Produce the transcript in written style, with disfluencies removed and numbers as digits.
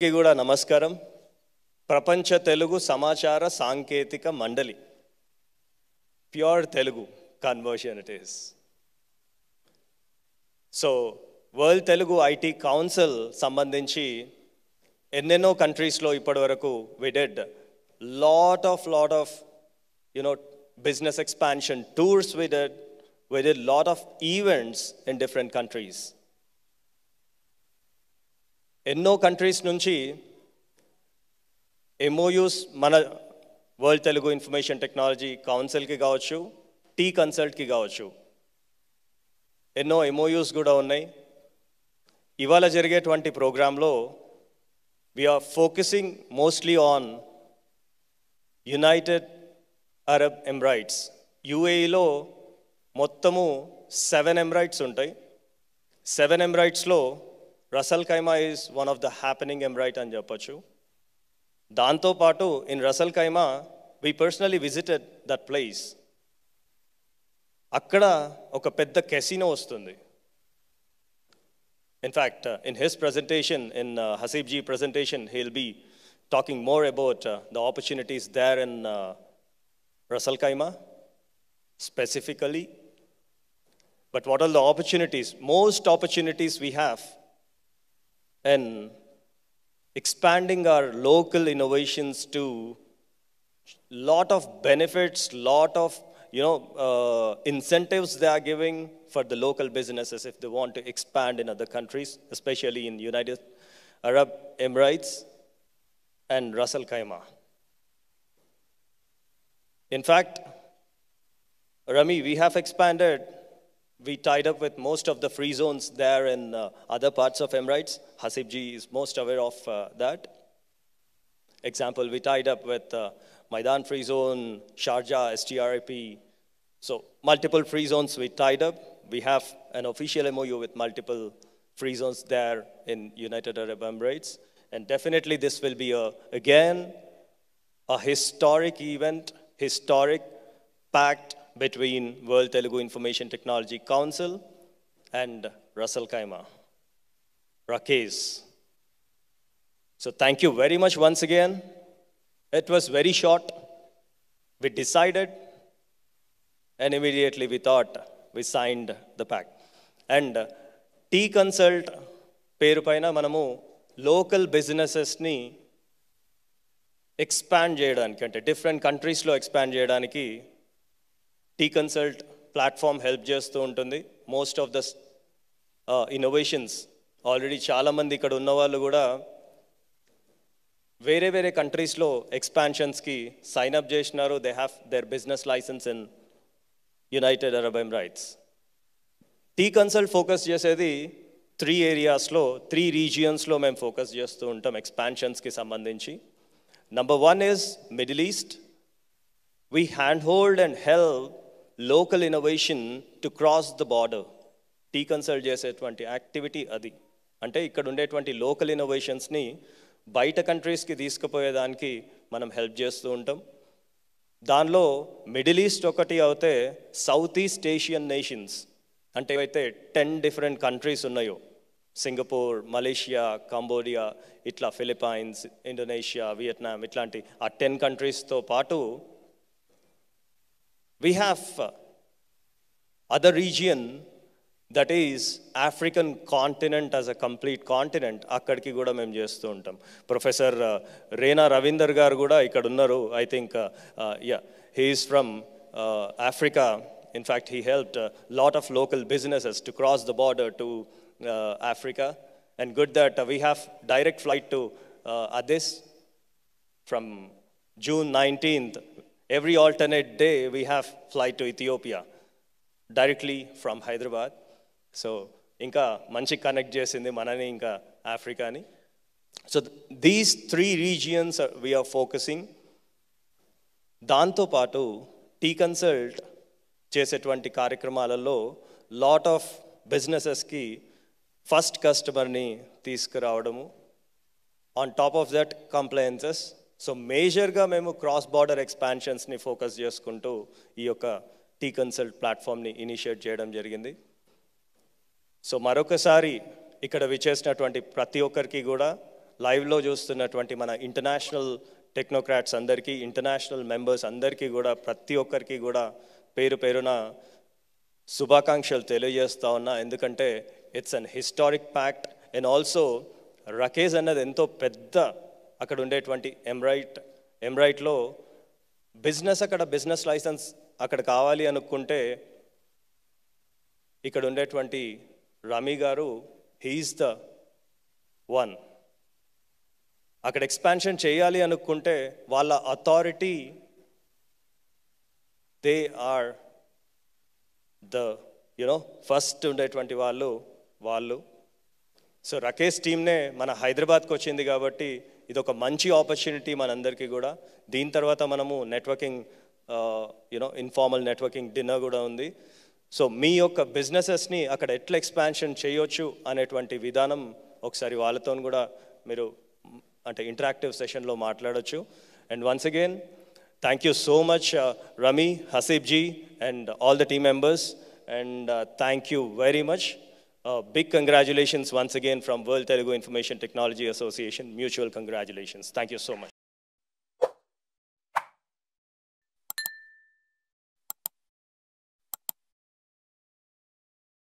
కి కూడా నమస్కారం. ప్రపంచ తెలుగు సమాచార సాంకేతిక మండలి, pure Telugu conversion it is. So world Telugu IT council సంబంధించి ఎన్నెన్నో కంట్రీస్లో ఇప్పటి వరకు we did lot of business expansion tours. We did lot of events in different countries. ఎన్నో కంట్రీస్ నుంచి MOUs మన వరల్డ్ తెలుగు ఇన్ఫర్మేషన్ టెక్నాలజీ కౌన్సిల్కి కావచ్చు, టీ కన్సల్ట్కి కావచ్చు, ఎన్నో MOUs కూడా ఉన్నాయి. ఇవాళ జరిగేటువంటి ప్రోగ్రాంలో we are focusing mostly on United Arab Emirates. UAEలో మొత్తము 7 ఎమిరేట్స్ ఉంటాయి. 7 ఎమిరేట్స్లో Ras al Khaimah is one of the happening emirate అని చెప్పచ్చు. దాంతోపాటు in Ras al Khaimah we personally visited that place. అక్కడ ఒక పెద్ద కెసినో వస్తుంది. In fact in his presentation, in Haseeb ji presentation, he will be talking more about the opportunities there in Rasal Khaimah specifically. But what are the opportunities? Most opportunities we have in expanding our local innovations to lot of benefits, lot of incentives they are giving for the local businesses if they want to expand in other countries, especially in United Arab Emirates and Rasal Khaimah. In fact, Rami, we have expanded. We tied up with most of the free zones there in other parts of Emirates. Hasib ji is most aware of that. Example, we tied up with Maidan Free Zone, Sharjah, STRIP. So multiple free zones we tied up. We have an official MOU with multiple free zones there in United Arab Emirates. And definitely this will be again a historic event, historic pact between World Telugu Information Technology Council and Rasal Khaimah, Rakesh. So thank you very much once again. It was very short. We decided and immediately we thought we signed the pact. And T Consult పేరు పైన మనము local బిజినెసెస్ని expand చేయడానికి, అంటే different కంట్రీస్లో expand చేయడానికి tea consult platform help చేస్తూ ఉంటుంది. Most of the innovations already చాలామంది ఇక్కడ ఉన్న వాళ్ళు కూడా వేరే వేరే కంట్రీస్లో ఎక్స్పాన్షన్స్కి సైన్అప్ చేసినారు. They have their business licence in United Arab Emirates. T consult focus చేసేది 3 ఏరియాస్లో, 3 రీజియన్స్లో మేము ఫోకస్ చేస్తూ ఉంటాం ఎక్స్పాన్షన్స్కి సంబంధించి. Number 1 is Middle East. We handhold and help local innovation to cross the border. T Consult చేసేటువంటి యాక్టివిటీ అది. అంటే ఇక్కడ ఉండేటువంటి లోకల్ ఇన్నోవేషన్స్ని బయట కంట్రీస్కి తీసుకుపోయేదానికి మనం హెల్ప్ చేస్తూ ఉంటాం. దానిలో మిడిల్ ఈస్ట్ ఒకటి అయితే సౌత్ ఈస్ట్ ఏషియన్ నేషన్స్, అంటే ఏవైతే 10 డిఫరెంట్ కంట్రీస్ ఉన్నాయో, సింగపూర్, మలేషియా, కంబోడియా, ఇట్లా ఫిలిప్పైన్స్, ఇండోనేషియా, వియత్నాం, ఇట్లాంటి ఆ 10 కంట్రీస్తో పాటు we have other region that is African continent as a complete continent. అక్కడికి కూడా మేము చేస్తూ ఉంటాం. ప్రొఫెసర్ రేనా రవీందర్ గారు కూడా ఇక్కడ ఉన్నారు. I think he is from Africa. In fact, he helped a lot of local businesses to cross the border to Africa. And good that we have direct flight to Addis from June 19th. Every alternate day, we have flight to Ethiopia directly from Hyderabad. So, inka manchi connect chesindi manani inka Africa ni. So, these 3 regions we are focusing. Danto paatu T Consult చేసేటువంటి కార్యక్రమాలలో lot of బిజినెసెస్కి first కస్టమర్ని తీసుకురావడము, on top of that compliances. So మేజర్గా మేము cross border ఎక్స్పాన్షన్స్ని focus చేసుకుంటూ ఈ యొక్క టీ కన్సల్ట్ ప్లాట్ఫామ్ని ఇనిషియేట్ చేయడం జరిగింది. సో మరొకసారి ఇక్కడ విచేసినటువంటి ప్రతి ఒక్కరికి కూడా లైవ్లో చూస్తున్నటువంటి మన ఇంటర్నేషనల్ టెక్నోక్రాట్స్ అందరికీ, ఇంటర్నేషనల్ మెంబర్స్ అందరికీ కూడా, ప్రతి ఒక్కరికి కూడా పేరు పేరున శుభాకాంక్షలు తెలియజేస్తా ఉన్నా. ఎందుకంటే it's an historic pact. And also RAKEZ అన్నది ఎంతో పెద్ద, అక్కడ ఉండేటువంటి ఎమ్రైట్లో బిజినెస్, అక్కడ బిజినెస్ లైసెన్స్ అక్కడ కావాలి అనుకుంటే ఇక్కడ ఉండేటువంటి రమీ గారు, హీఈస్ ద వన్. అక్కడ ఎక్స్పాన్షన్ చేయాలి అనుకుంటే వాళ్ళ authority, they are the first ఉండేటువంటి వాళ్ళు. సో రకేష్ టీమ్నే మన హైదరాబాద్కి వచ్చింది కాబట్టి ఇది ఒక మంచి ఆపర్చునిటీ మనందరికీ కూడా. దీని తర్వాత మనము నెట్వర్కింగ్, ఇన్ఫార్మల్ నెట్వర్కింగ్ డిన్నర్ కూడా ఉంది. సో మీ యొక్క బిజినెసెస్ని అక్కడ ఎట్లా ఎక్స్పాన్షన్ చేయొచ్చు అనేటువంటి విధానం ఒకసారి వాళ్ళతో కూడా మీరు అంటే ఇంటరాక్టివ్ సెషన్లో మాట్లాడొచ్చు. And once again thank you so much Rami, Haseeb ji and all the team members. And thank you very much. Big congratulations once again from World Telugu Information Technology Association. Mutual congratulations. Thank you so much.